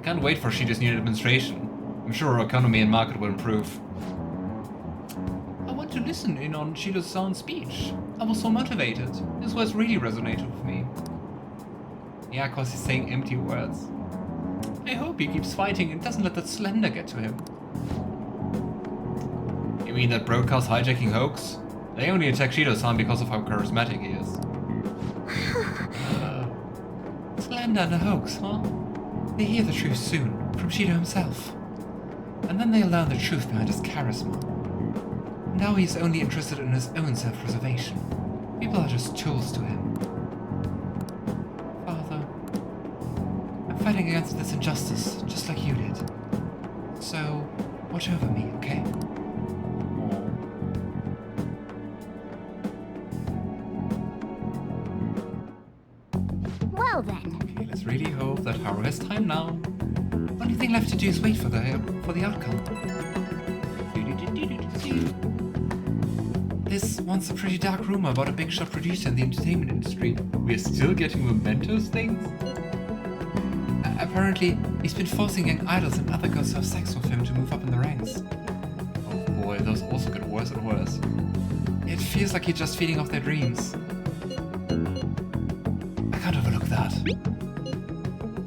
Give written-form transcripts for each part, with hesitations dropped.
can't wait for Shido's new administration. I'm sure our economy and market will improve. I want to listen in on Shido's speech. I was so motivated. His words really resonated with me. Yeah, cause he's saying empty words. I hope he keeps fighting and doesn't let that slender get to him. You mean that broadcast hijacking hoax? They only attack Shido-san because of how charismatic he is. Slender and a hoax, huh? They hear the truth soon, from Shido himself. And then they'll learn the truth behind his charisma. Now he's only interested in his own self-preservation. People are just tools to him. Father, I'm fighting against this injustice, just like you did. So, watch over me, okay? Well then. Okay, let's really hope that Haru has time now. Only thing left to do is wait for the outcome. There's once a pretty dark rumor about a big shot producer in the entertainment industry. We're still getting mementos things? Apparently, he's been forcing young idols and other girls to have sex with him to move up in the ranks. Oh boy, those also get worse and worse. It feels like he's just feeding off their dreams. I can't overlook that.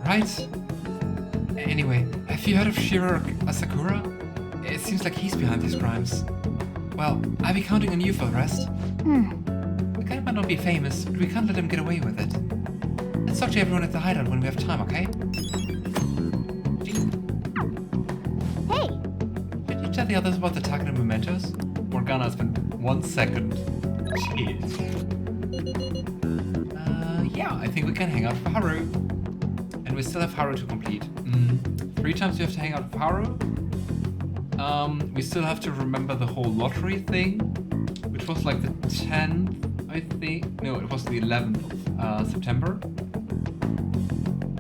Right? Anyway, have you heard of Shiro Sakura? It seems like he's behind these crimes. Well, I'll be counting on you for the rest. The guy might not be famous, but we can't let him get away with it. Let's talk to everyone at the hideout when we have time, okay? Hey! Did you tell the others about the target and mementos? Morgana has been 1 second. Jeez. Yeah, I think we can hang out for Haru. And we still have Haru to complete. 3 times we have to hang out with Haru. We still have to remember the whole lottery thing, which was like the 10th, I think. No, it was the 11th of September.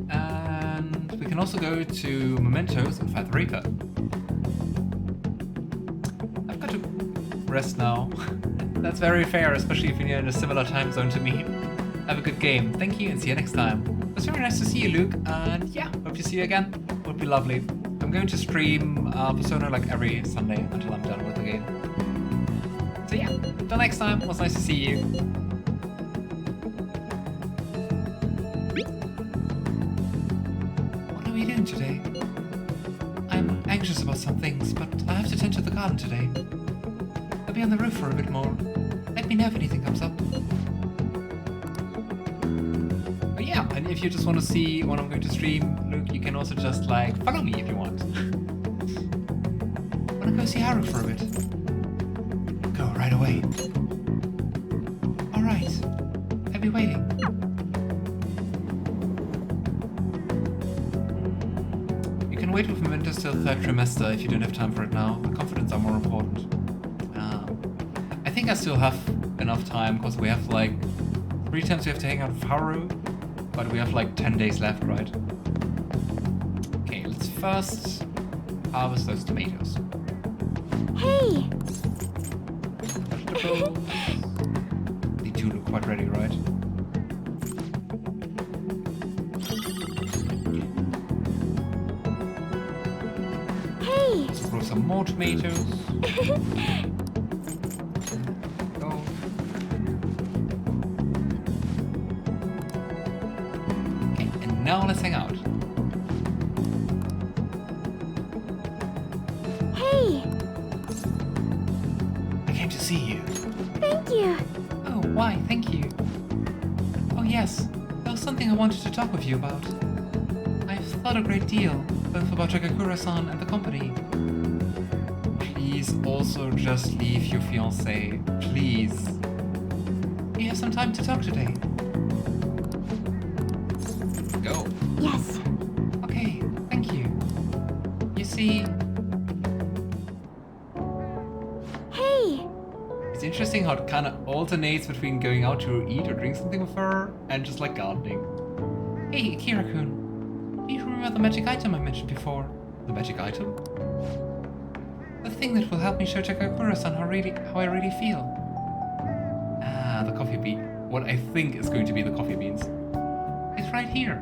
And we can also go to Mementos and fight the Reaper. I've got to rest now. That's very fair, especially if you're in a similar time zone to me. Have a good game. Thank you and see you next time. It was very nice to see you, Luke. And yeah, hope to see you again. Would be lovely. I'm going to stream Persona like every Sunday until I'm done with the game. So yeah, until next time, it was nice to see you. What are we doing today? I'm anxious about some things, but I have to tend to the garden today. I'll be on the roof for a bit more. Let me know if anything comes up. But yeah, and if you just want to see when I'm going to stream, Luke, you can also just like follow me if you want. Wanna go see Haru for a bit? Go right away. Alright, I'll be waiting. You can wait with Mementos till 3rd trimester if you don't have time for it now. The confidants are more important. I think I still have enough time because we have like 3 times we have to hang out with Haru, but we have like 10 days left, right? Okay, let's first harvest those tomatoes. Hey! Vegetables. The 2 look quite ready, right? Hey! Let's grow some more tomatoes. Go. Okay, and now let's hang out. Hey! I came to see you. Thank you! Oh, why? Thank you. Oh yes, there was something I wanted to talk with you about. I've thought a great deal, both about Takakura-san and the company. Please also just leave your fiancé, please. Do you have some time to talk today? Go. Yes! Okay, thank you. You see, Hey! it's interesting how it kind of alternates between going out to eat or drink something with her and just like gardening. Hey, Akira-kun. Do you remember the magic item I mentioned before? The magic item? The thing that will help me show Takakura-san how I really feel. Ah, the coffee bean. What I think is going to be the coffee beans. It's right here.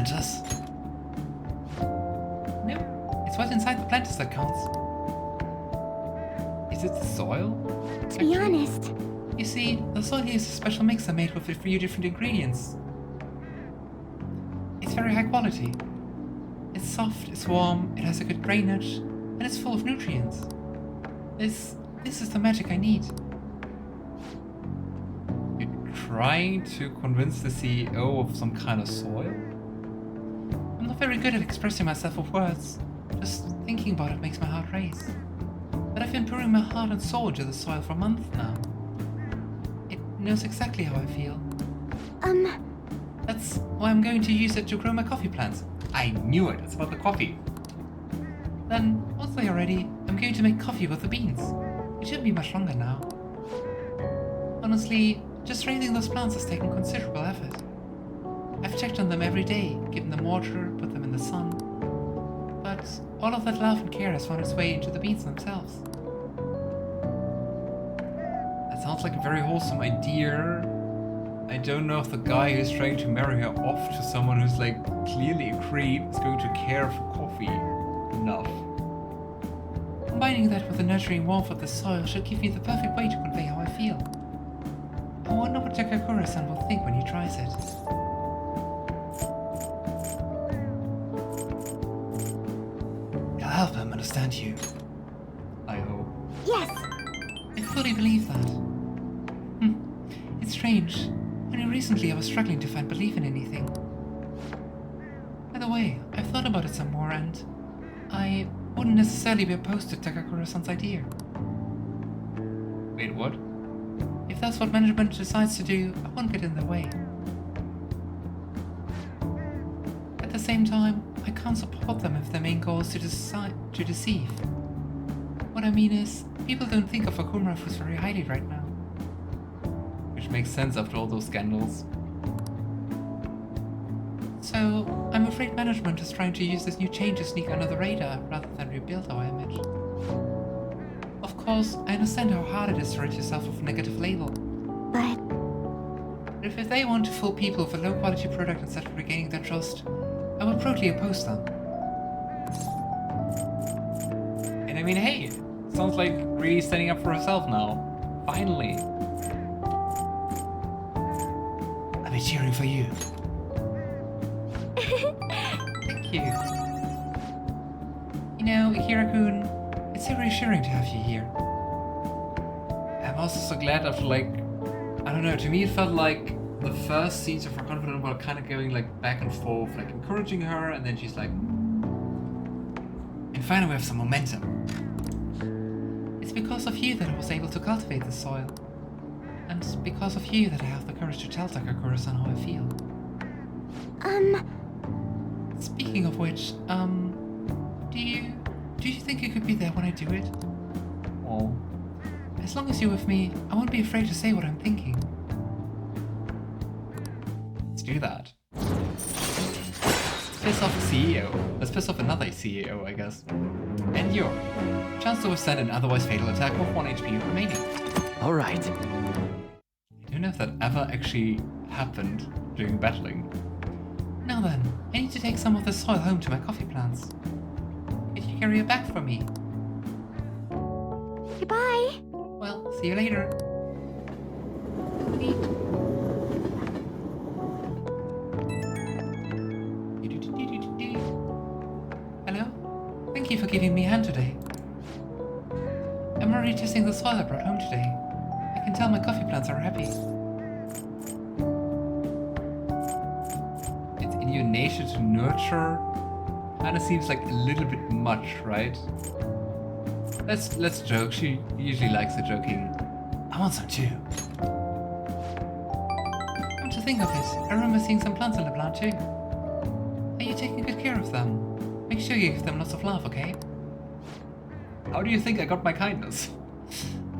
planters? No, it's what's inside the planters that counts. Is it the soil? To be honest, You see, the soil here is a special mixer made with a few different ingredients. It's very high quality. It's soft, it's warm, it has a good drainage, and it's full of nutrients. This is the magic I need. You're trying to convince the CEO of some kind of soil? I'm not very good at expressing myself with words. Just thinking about it makes my heart race. But I've been pouring my heart and soul into the soil for months now. It knows exactly how I feel. That's why I'm going to use it to grow my coffee plants. I knew it, it's about the coffee. Then, once they are ready, I'm going to make coffee with the beans. It shouldn't be much longer now. Honestly, just raising those plants has taken considerable effort. I've checked on them every day, given them water, put them in the sun. But all of that love and care has found its way into the beans themselves. That sounds like a very wholesome idea. I don't know if the guy who's trying to marry her off to someone who's like clearly a creep is going to care for coffee enough. Combining that with the nurturing warmth of the soil should give me the perfect way to convey how I feel. I wonder what Takakura-san will think when he tries it. It'll help him understand you. I hope. yes. I fully believe that. It's strange. Only recently I was struggling to find belief in anything. By the way, I've thought about it some more and I wouldn't necessarily be opposed to Takakura-san's idea. Wait, what? If that's what management decides to do, I won't get in the way. At the same time, I can't support them if their main goal is to deceive. What I mean is, people don't think of Okumura very highly right now. Which makes sense after all those scandals. So, I'm afraid management is trying to use this new change to sneak under the radar rather than rebuild our image. Of course, I understand how hard it is to rid yourself of a negative label. But If they want to fool people with a low quality product instead of regaining their trust, I will proudly oppose them. And I mean, hey, sounds like really standing up for herself now. Finally. I'll be cheering for you. Thank you. You know, Akira-kun, it's so reassuring to have you here. I'm also so glad after like, I don't know, to me it felt like the first scenes of her confidant were kind of going like back and forth, like encouraging her, and then she's like, and finally we have some momentum. It's because of you that I was able to cultivate the soil. And because of you that I have the courage to tell Takakura-san how I feel. Speaking of which, do you think you could be there when I do it? Oh. As long as you're with me, I won't be afraid to say what I'm thinking. Let's do that. Piss off the CEO. Let's piss off another CEO, I guess. Endure. Chance to withstand an otherwise fatal attack with 1 HP remaining. Alright. I don't know if that ever actually happened during battling. Now then, I need to take some of the soil home to my coffee plants. Could you carry it back for me? goodbye. Well, see you later. Neat. Hello? Thank you for giving me a hand today. I'm already testing the soil I brought home today. I can tell my coffee plants are happy. It's in your nature to nurture. Kinda seems like a little bit much, right? Let's joke. She usually likes the joking. I want some too. Come to think of it, I remember seeing some plants in the plant too. Are you taking good care of them? Make sure you give them lots of love, okay? How do you think I got my kindness?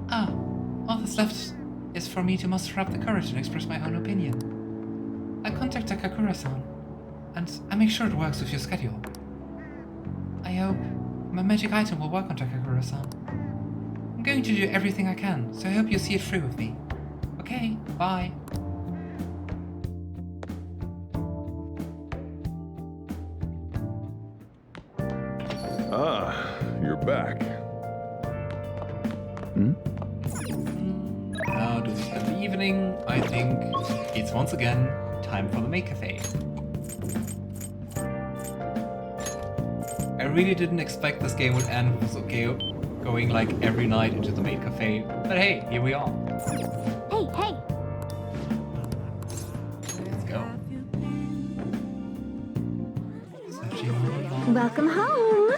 All that's left is for me to muster up the courage and express my own opinion. I contact Takakura-san, and I make sure it works with your schedule. I hope my magic item will work on Takakura-san. I'm going to do everything I can, so I hope you'll see it through with me. Okay, bye. back. How do we spend the evening? I think it's once again time for the maid cafe. I really didn't expect this game would end with Suzuki going like every night into the maid cafe, but hey, here we are. Hey, hey! Let's go. Welcome home!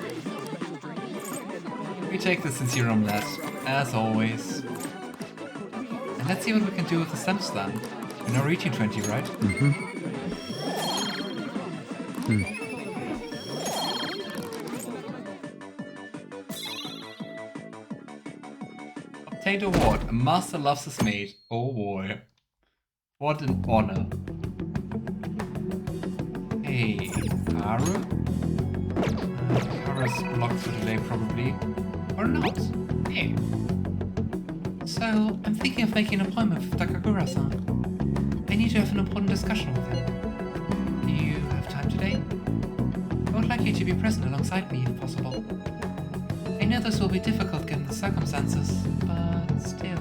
We take the sincere omelette, as always. And let's see what we can do with the stamps then. We're now reaching 20, right? Obtained award. A master loves his maid. Oh boy. What an honor. Hey, Haru? Haru's blocked for today, probably. Or not. Hey. So, I'm thinking of making an appointment with Takakura-san. I need to have an important discussion with him. Do you have time today? I would like you to be present alongside me, if possible. I know this will be difficult given the circumstances, but still.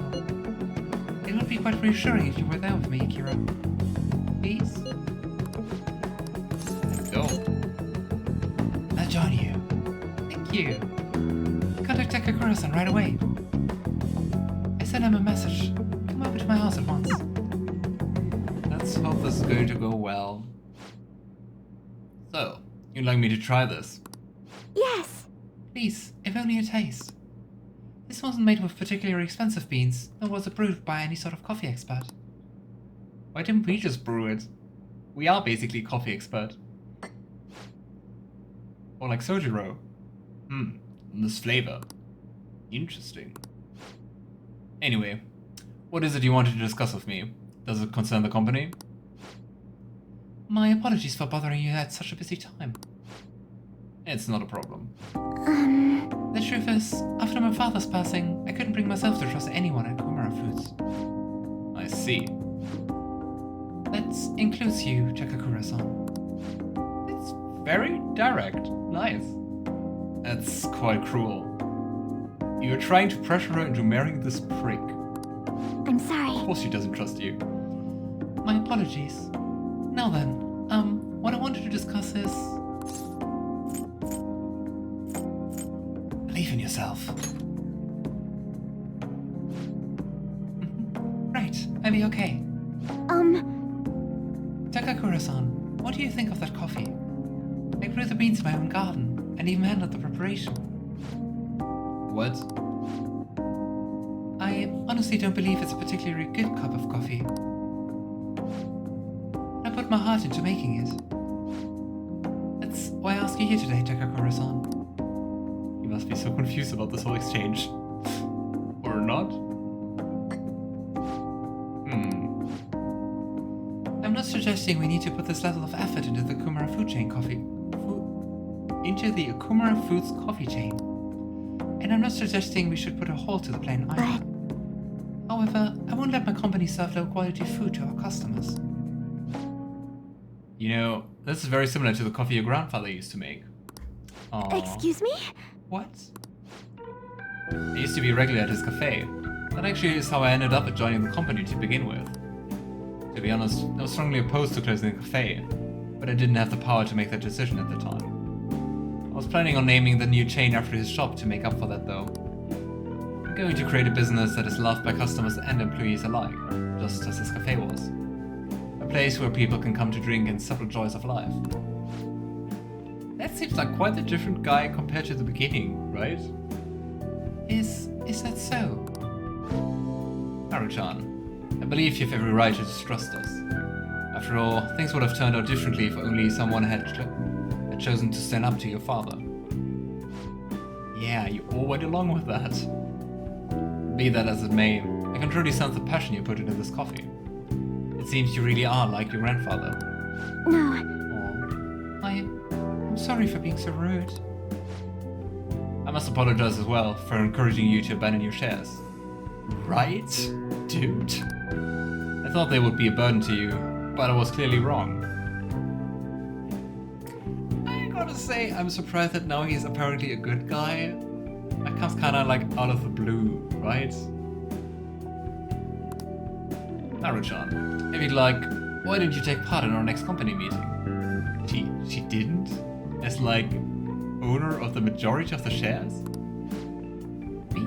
It would be quite reassuring if you were there with me, Akira. Please? Let's go. I'll join you. Thank you. Contact Takakura-san right away. I sent him a message. Come over to my house at once. Let's hope this is going to go well. So, you'd like me to try this? Yes! Please, if only a taste. This wasn't made with particularly expensive beans, nor was it brewed by any sort of coffee expert. Why didn't we just brew it? We are basically a coffee expert. Or like Sojiro. This flavor. Interesting. Anyway, what is it you wanted to discuss with me? Does it concern the company? My apologies for bothering you at such a busy time. It's not a problem. The truth is, after my father's passing, I couldn't bring myself to trust anyone at Kumara Foods. I see. That includes you, Takakura-san. It's very direct. Nice. That's quite cruel. You're trying to pressure her into marrying this prick. I'm sorry. Of course she doesn't trust you. My apologies. Now then, what I wanted to discuss is... believe in yourself. Right, I'll be okay. Takakura-san, what do you think of that coffee? I grew the beans in my own garden, and even handled the preparation. What? I honestly don't believe it's a particularly good cup of coffee. I put my heart into making it. That's why I ask you here today, Takakura-san. You must be so confused about this whole exchange. Or not? I'm not suggesting we need to put this level of effort into the Okumura food chain into the Okumura Foods coffee chain. And I'm not suggesting we should put a halt to the plan either. However, I won't let my company serve low quality food to our customers. You know, this is very similar to the coffee your grandfather used to make. Aww. Excuse me? What? I used to be regular at his cafe. That actually is how I ended up at joining the company to begin with. To be honest, I was strongly opposed to closing the cafe, but I didn't have the power to make that decision at the time. I was planning on naming the new chain after his shop to make up for that though. I'm going to create a business that is loved by customers and employees alike, just as his cafe was. A place where people can come to drink in subtle joys of life. That seems like quite a different guy compared to the beginning, right? Is that so? Haru-chan, I believe you have every right to distrust us. After all, things would have turned out differently if only someone had chosen to stand up to your father. Yeah, you all went along with that. Be that as it may, I can truly sense the passion you put into this coffee. It seems you really are like your grandfather. No. Oh, I'm sorry for being so rude. I must apologize as well for encouraging you to abandon your shares. Right, dude? I thought they would be a burden to you, but I was clearly wrong. I gotta say, I'm surprised that now he's apparently a good guy. That comes kinda like out of the blue, right? Haru-chan, maybe like, why didn't you take part in our next company meeting? She didn't? As like, owner of the majority of the shares? Me?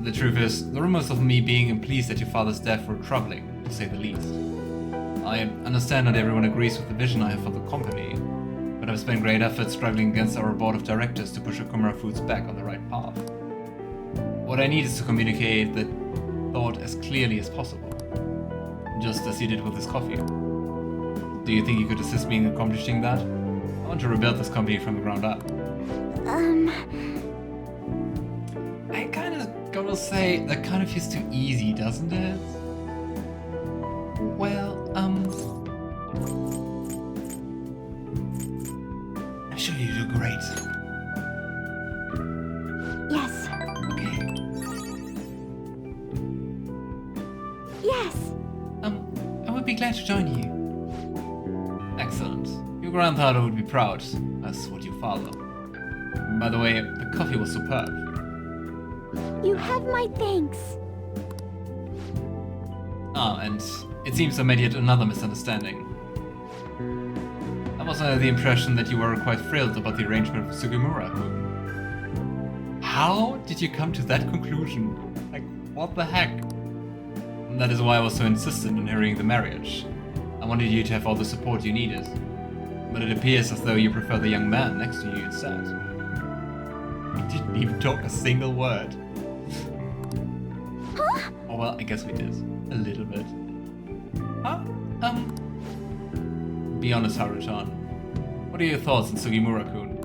The truth is, the rumors of me being pleased at your father's death were troubling, to say the least. I understand not everyone agrees with the vision I have for the company, but I've spent great effort struggling against our board of directors to push Okumura Foods back on the right path. What I need is to communicate that thought as clearly as possible, just as you did with this coffee. Do you think you could assist me in accomplishing that? I want to rebuild this company from the ground up. I kinda gotta say, that kind of feels too easy, doesn't it? Well, I'm sure you do great. Yes. Okay. Yes. I would be glad to join you. Excellent. Your grandfather would be proud, as would your father. By the way, the coffee was superb. You have my thanks. Ah, and it seems I made yet another misunderstanding. I was under the impression that you were quite thrilled about the arrangement with Sugimura-kun. How did you come to that conclusion? Like, what the heck? And that is why I was so insistent on hearing the marriage. I wanted you to have all the support you needed. But it appears as though you prefer the young man next to you instead. We didn't even talk a single word. Huh? Oh well, I guess we did. A little bit. Huh? Be honest, Haru-chan. What are your thoughts on Sugimura-kun?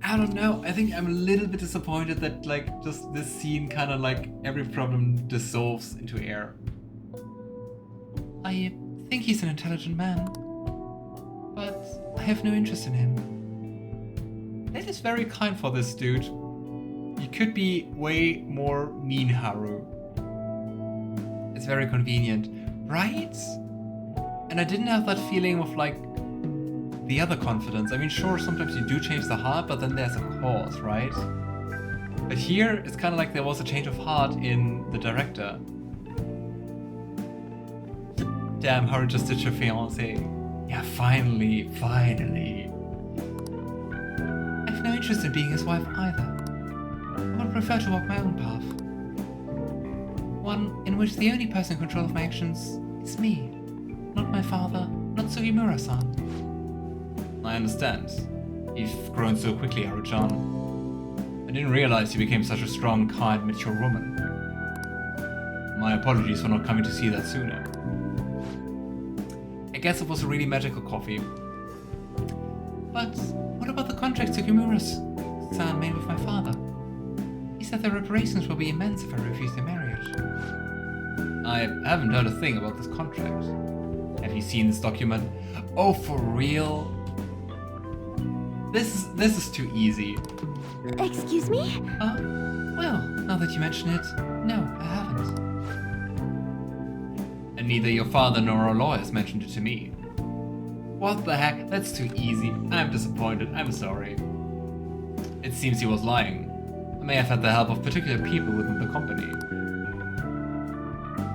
I don't know. I think I'm a little bit disappointed that, like, just this scene kind of like every problem dissolves into air. I think he's an intelligent man, but I have no interest in him. That is very kind for this dude. You could be way more mean, Haru. It's very convenient, right? And I didn't have that feeling with, like, the other confidants. I mean, sure, sometimes you do change the heart, but then there's a cause, right? But here, it's kind of like there was a change of heart in the director. Damn, Haru just did your fiancé. Yeah, finally. I have no interest in being his wife either. I would prefer to walk my own path. One in which the only person in control of my actions is me. Not my father, not Sugimura-san. I understand. You've grown so quickly, Haru-chan. I didn't realize you became such a strong, kind, mature woman. My apologies for not coming to see that sooner. I guess it was a really magical coffee. But what about the contract Sugimura-san made with my father? He said the reparations will be immense if I refuse the marriage. I haven't heard a thing about this contract. Have you seen this document? Oh, for real? This is too easy. Excuse me? Well, now that you mention it, no, I haven't. And neither your father nor our lawyers mentioned it to me. What the heck? That's too easy. I'm disappointed. I'm sorry. It seems he was lying. I may have had the help of particular people within the company.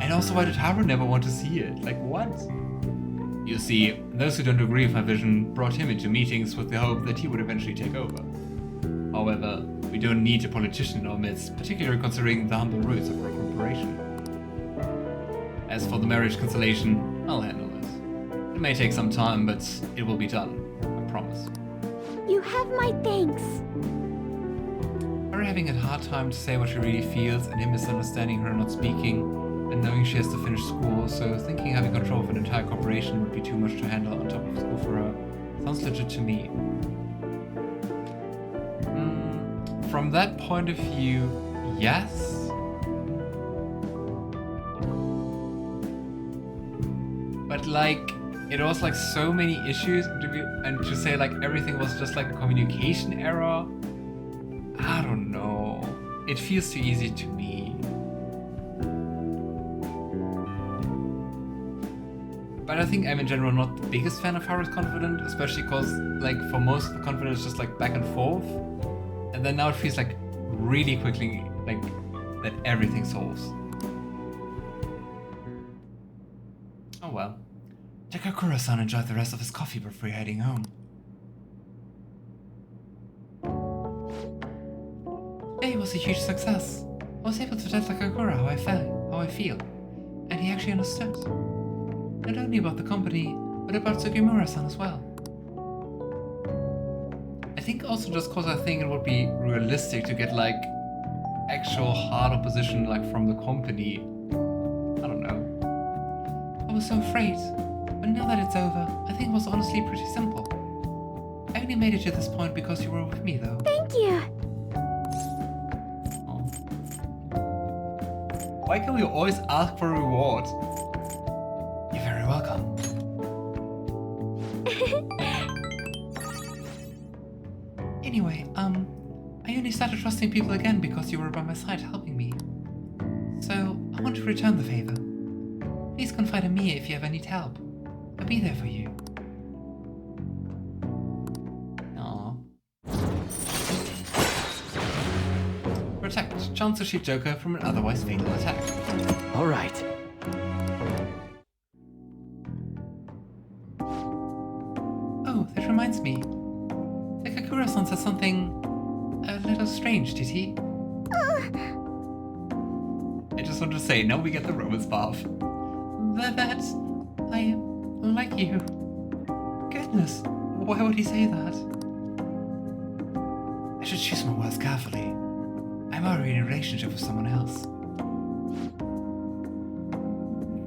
And also, why did Haru never want to see it? Like, what? You see, those who don't agree with my vision brought him into meetings with the hope that he would eventually take over. However, we don't need a politician in our midst, particularly considering the humble roots of our corporation. As for the marriage cancellation, I'll handle it. It may take some time, but it will be done. I promise. You have my thanks. Her having a hard time to say what she really feels and him misunderstanding her not speaking, and knowing she has to finish school, so thinking having control of an entire corporation would be too much to handle on top of school for her, sounds legit to me. From that point of view, yes. But like, it was like so many issues, and to say like everything was just like a communication error, I don't know. It feels too easy to me. But But I think I'm in general not the biggest fan of Haru's confidant, especially because like for most of the confidant it's just like back and forth. And then now it feels like really quickly like that everything solves. Oh well. Takakura-san enjoyed the rest of his coffee before heading home. Today was a huge success. I was able to tell Takakura how I feel, and he actually understood. Not only about the company, but about Sugimura-san as well. I think also just cause I think it would be realistic to get like actual hard opposition like from the company. I don't know. I was so afraid, but now that it's over, I think it was honestly pretty simple. I only made it to this point because you were with me though. Thank you. Oh. Why can we always ask for a reward? You're very welcome. Anyway, I only started trusting people again because you were by my side helping me. So, I want to return the favor. Please confide in me if you ever need help. I'll be there for you. Aww. Protect chance to shoot Joker from an otherwise fatal attack. Alright. Oh, that reminds me. Takakura-san said something a little strange, did he? I just want to say, now we get the romance path. That I like you. Goodness, why would he say that? I should choose my words carefully. I'm already in a relationship with someone else.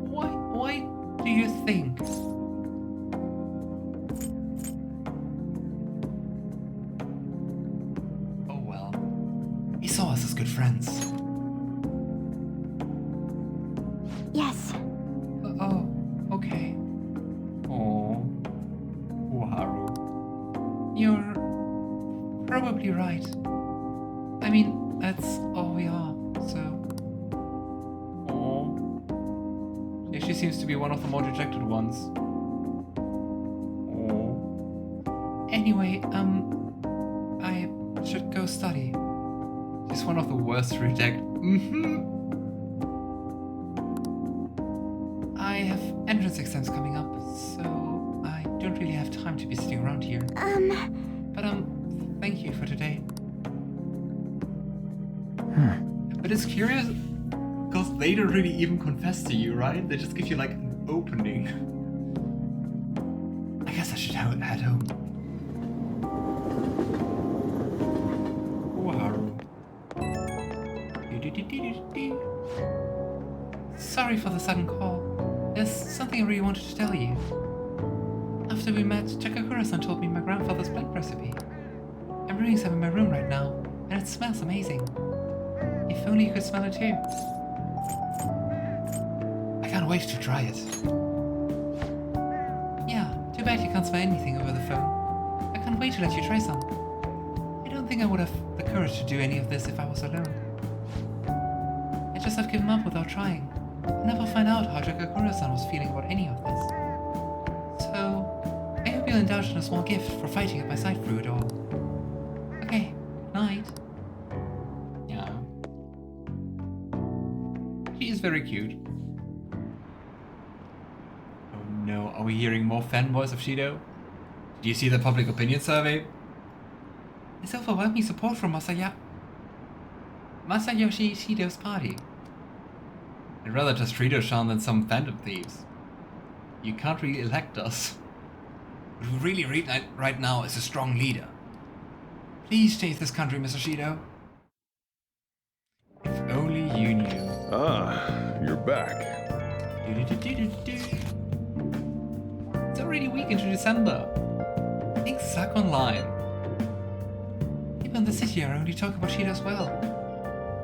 Why do you think? Oh well. He saw us as good friends. Yes. Oh, okay. Oh, Haru. You're probably right. I mean, that's all we are, so... Oh. Yeah, she seems to be one of the more dejected ones. Oh. Anyway, I should go study. She's one of the worst to reject. I have entrance exams coming up, so I don't really have time to be sitting around here. But thank you for today. But it's curious, because they don't really even confess to you, right? They just give you like an opening. I guess I should head home. Oh, Haru. Sorry for the sudden call. There's something I really wanted to tell you. After we met, Takakura-san told me my grandfather's blend recipe. I'm brewing some in my room right now, and it smells amazing. If only you could smell it too. I can't wait to try it. Yeah, too bad you can't smell anything over the phone. I can't wait to let you try some. I don't think I would have the courage to do any of this if I was alone. I just have given up without trying. I'll never find out how Takakura-san was feeling about any of this. So, I hope you'll indulge in a small gift for fighting at my side through it all. Okay, night. Yeah. She is very cute. Oh no, are we hearing more fanboys of Shido? Do you see the public opinion survey? It's overwhelming support from Masayoshi Shido's party. I'd rather just Rito-chan than some Phantom Thieves. You can't really elect us. What we really need right now is a strong leader. Please change this country, Mr. Shido. If only you knew. Ah, you're back. It's already week into December. Things suck online. People in the city are only talking about Shido as well.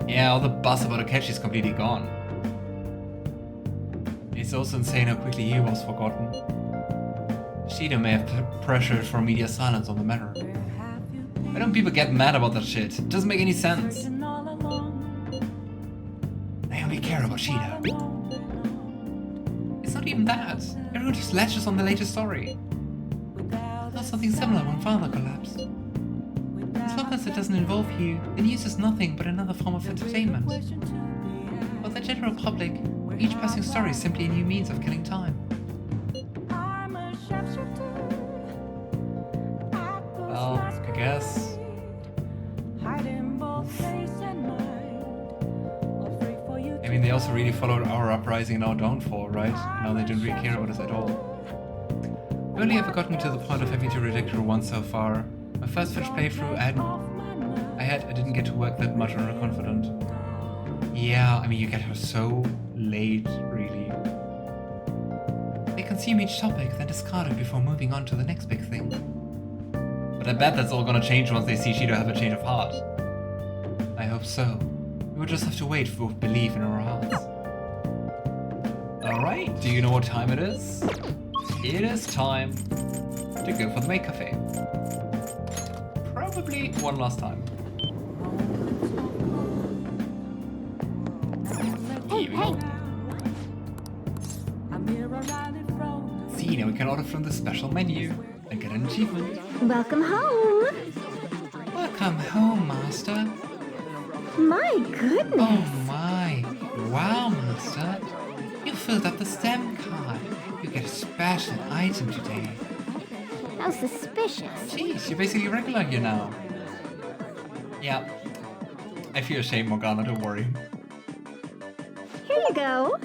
Yeah, all the buzz about Akechi is completely gone. It's also insane how quickly he was forgotten. Shido may have pressured for media silence on the matter. Why don't people get mad about that shit? It doesn't make any sense. They only care about Shido. It's It's not even that. Everyone just latches on the latest story. I thought something similar when Father collapsed. As long as it doesn't involve you, the news is nothing but another form of entertainment. For the general public, each passing story is simply a new means of killing time. Well, I guess. I mean, they also really followed our uprising and our downfall, right? Now they don't really care about us at all. I've only ever gotten to the point of having to reject her once so far. My first Fetch playthrough, I didn't get to work that much on her confidant. Yeah, I mean, you get her so late, really. They consume each topic, then discard it before moving on to the next big thing. But I bet that's all gonna change once they see Shido have a change of heart. I hope so. We will just have to wait for belief in our hearts. Alright, do you know what time it is? It is time to go for the maid cafe. Probably one last time. Hey, hey! See, now we can order from the special menu and get an achievement. Welcome home! Welcome home, Master. My goodness! Oh my. Wow, Master. You filled up the stem card. You get a special item today. How suspicious. Jeez, you're basically regular here now. Yeah. I feel ashamed, Morgana, don't worry. Here you go.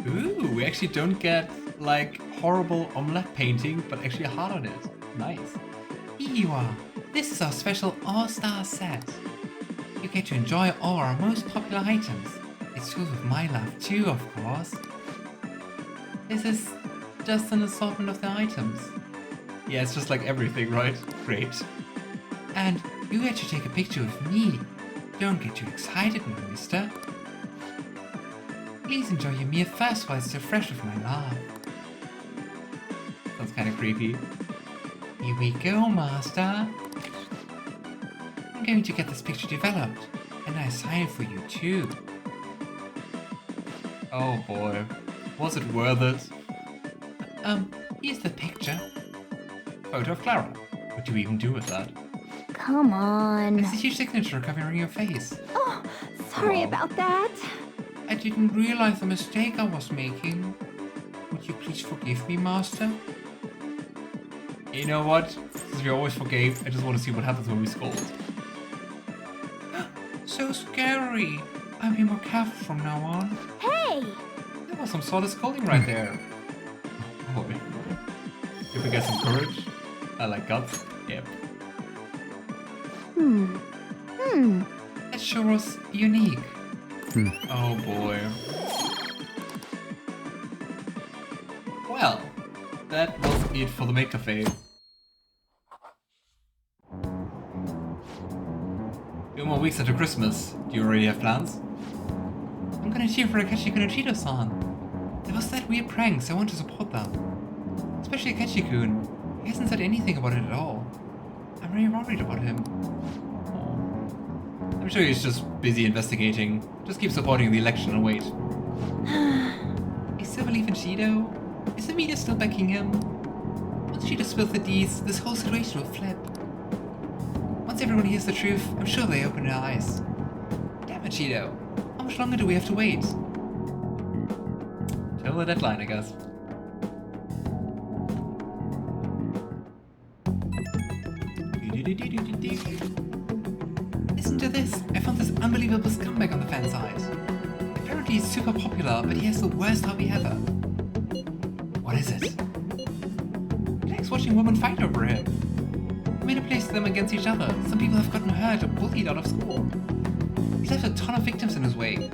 Ooh, we actually don't get, like, horrible omelette painting, but actually a heart on it. Nice. Here you are. This is our special all-star set. You get to enjoy all our most popular items. It's filled with my love too, of course. This is just an assortment of the items. Yeah, it's just like everything, right? Great. And you get to take a picture with me. Don't get too excited now, mister. Please enjoy your meal first while it's still fresh with my love. Sounds kind of creepy. Here we go, Master. I'm going to get this picture developed, and I sign it for you too. Oh boy, was it worth it? Here's the picture. Photo of Clara. What do we even do with that? Come on. It's a huge signature covering your face. Oh, sorry about that. I didn't realize the mistake I was making. Would you please forgive me, Master? You know what? Since we always forgave, I just want to see what happens when we scold. So scary. I'll be more careful from now on. Hey! There was some sort of scolding right there. Oh boy. If we get some courage, I like guts. Yep. That sure was unique. Oh boy. Well, that was it for the maid cafe. 2 more weeks after Christmas. Do you already have plans? I'm gonna cheer for Akechi Kurusu-san. There was that weird prank, so I want to support them. Especially Akechi-kun. He hasn't said anything about it at all. I'm really worried about him. Aww. I'm sure he's just busy investigating. Just keep supporting the election and wait. I still believe in Shido. Is the media still backing him? Once Shido spills the deeds, this whole situation will flip. Once everyone hears the truth, I'm sure they open their eyes. Damn it, Shido. How much longer do we have to wait? Till the deadline, I guess. Listen to this! I found this unbelievable scumbag on the fan side. Apparently he's super popular, but he has the worst hobby ever. What is it? He likes watching women fight over him. He manipulates them against each other. Some people have gotten hurt or bullied out of school. He's left a ton of victims in his wake.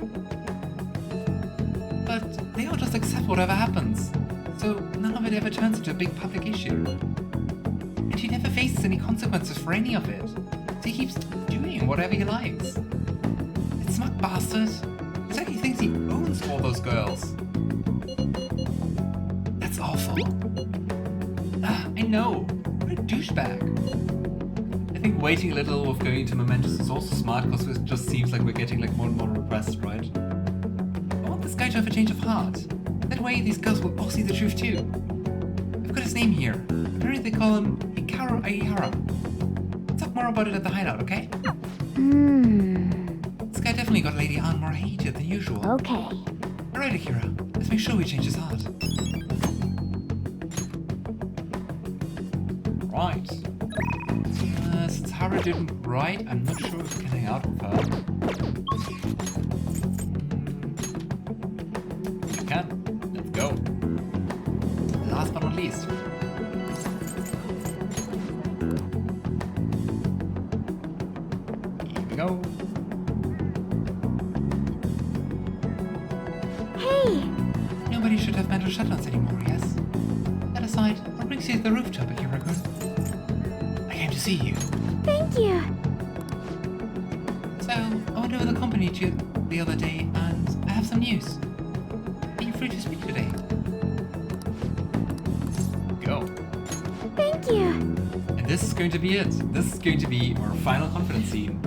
But they all just accept whatever happens. So none of it ever turns into a big public issue. And he never faces any consequences for any of it. So he keeps doing whatever he likes. That smug bastard. It's like he thinks he owns all those girls. That's awful. I know. What a douchebag. I think waiting a little with going into Mementos is also smart because it just seems like we're getting like more and more repressed, right? I want this guy to have a change of heart. That way, these girls will all see the truth too. I've got his name here. Apparently they call him Hikaru Aihara. Talk more about it at the hideout, okay? This guy definitely got Lady Ann more heated than usual. Okay. Alright, Akira. Let's make sure we change his heart. Right. Since Haru didn't write, I'm not sure if we can hang out with her. We can. Let's go. Last but not least. Here we go. Hey! Nobody should have mental shutdowns anymore, yes? That aside, what brings you to the rooftop, Akira-kun? I came to see you. Thank you! So, I went over the company to you the other day, and I have some news. Are you free to speak today? Go. Thank you! And this is going to be it. This is going to be our final confidence scene.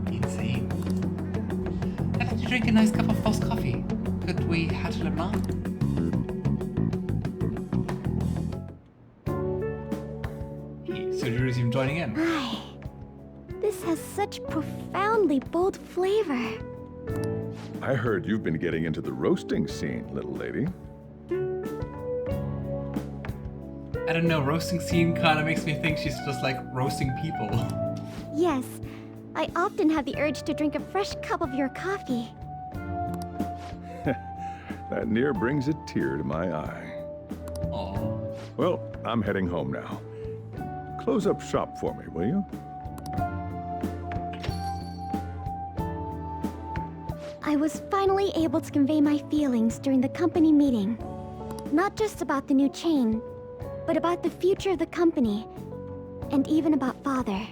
Insane. I'd like to drink a nice cup of false coffee. Could we have to Le Blanc? Sojuru's even joining in. My, this has such profoundly bold flavor. I heard you've been getting into the roasting scene, little lady. I don't know, roasting scene kind of makes me think she's just like roasting people. Yes, I often have the urge to drink a fresh cup of your coffee. That near brings a tear to my eye. Aww. Well, I'm heading home now. Close up shop for me, will you? I was finally able to convey my feelings during the company meeting. Not just about the new chain, but about the future of the company, and even about Father.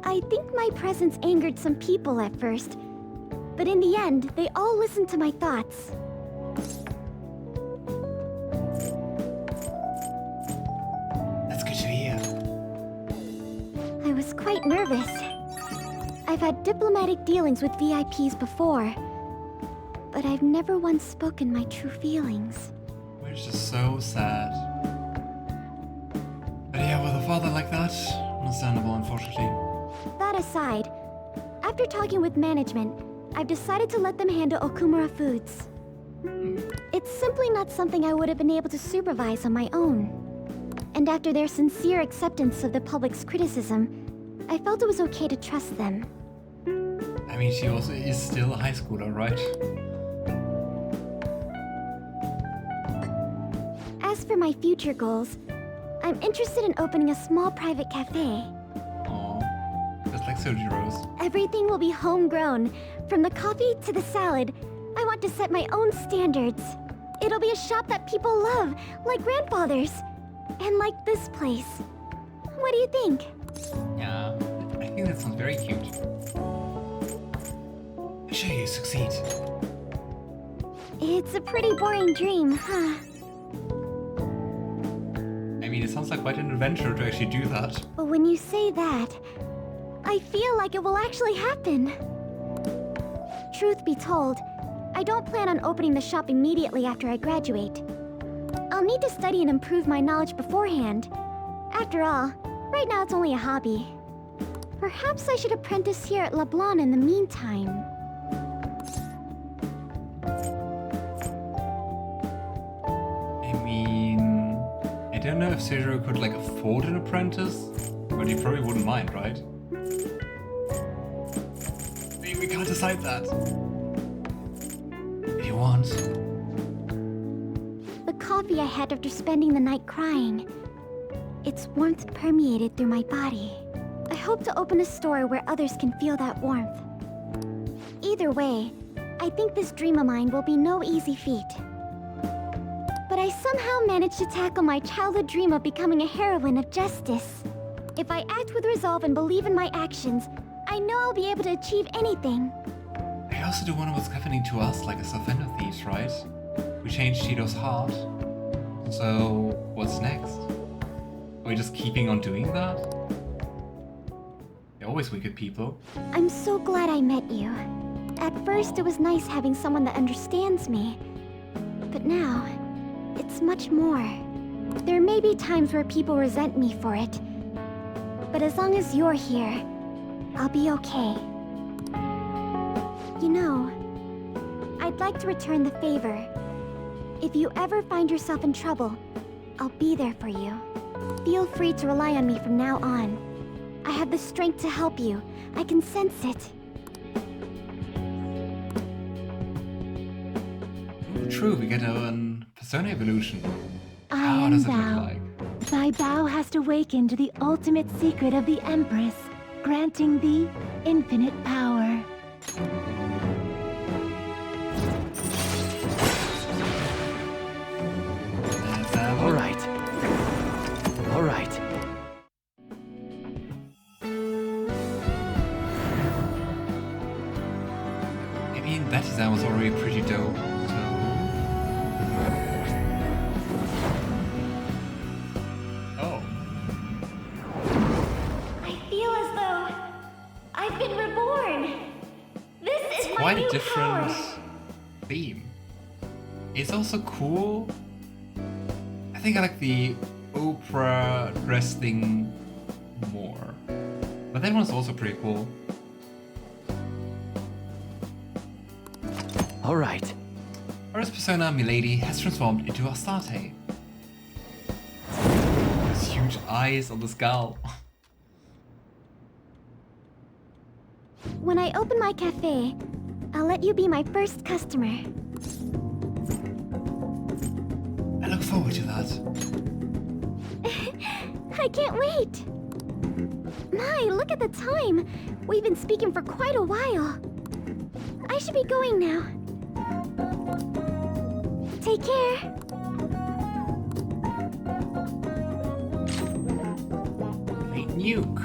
I think my presence angered some people at first, but in the end, they all listened to my thoughts. That's good to hear. I was quite nervous. I've had diplomatic dealings with VIPs before, but I've never once spoken my true feelings. Which is so sad. But yeah, with a father like that, understandable, unfortunately. That aside, after talking with management, I've decided to let them handle Okumura Foods. It's simply not something I would have been able to supervise on my own. And after their sincere acceptance of the public's criticism, I felt it was okay to trust them. I mean, she also is still a high schooler, right? As for my future goals, I'm interested in opening a small private cafe. Aww. Just like Sojiro's. Everything will be homegrown, from the coffee to the salad. I want to set my own standards. It'll be a shop that people love, like grandfather's. And like this place. What do you think? Yeah, I think that sounds very cute. I'm sure you succeed. It's a pretty boring dream, huh? I mean, it sounds like quite an adventure to actually do that. But when you say that, I feel like it will actually happen. Truth be told, I don't plan on opening the shop immediately after I graduate. I'll need to study and improve my knowledge beforehand. After all, right now it's only a hobby. Perhaps I should apprentice here at LeBlanc in the meantime. I mean, I don't know if Sejiro could like afford an apprentice, but he probably wouldn't mind, right? We can't decide that. If you want. The coffee I had after spending the night crying. Its warmth permeated through my body. I hope to open a store where others can feel that warmth. Either way, I think this dream of mine will be no easy feat. But I somehow managed to tackle my childhood dream of becoming a heroine of justice. If I act with resolve and believe in my actions, I know I'll be able to achieve anything. I also do wonder what's happening to us, like as Phantom Thieves, right? We changed Shido's heart. So, what's next? Are we just keeping on doing that? They're always wicked people. I'm so glad I met you. At first, it was nice having someone that understands me. But now. It's much more. There may be times where people resent me for it, but as long as you're here, I'll be okay. You know, I'd like to return the favor. If you ever find yourself in trouble, I'll be there for you. Feel free to rely on me from now on. I have the strength to help you. I can sense it. True, we get our persona evolution. I How am does it look thou. like? Thy bow hast awakened the ultimate secret of the Empress, granting thee infinite power. Let's have a All look. right. All right. I mean, that design was already pretty dope. So. Oh. I feel as though I've been reborn. This is my Quite new a different power. theme. It's also cool. I think I like the Oprah dress thing more. But that one's also pretty cool. All right. Whereas persona Milady has transformed into Astarte. Those huge eyes on the skull. When I open my cafe, I'll let you be my first customer. I look forward to that. I can't wait! My, look at the time! We've been speaking for quite a while. I should be going now. Take care. Great nuke.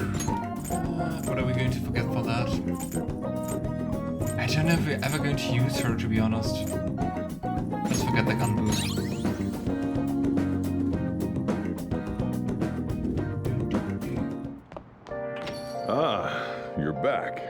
What are we going to forget for that? I don't know if we're ever going to use her, to be honest. Let's forget the gun boost. Ah, you're back.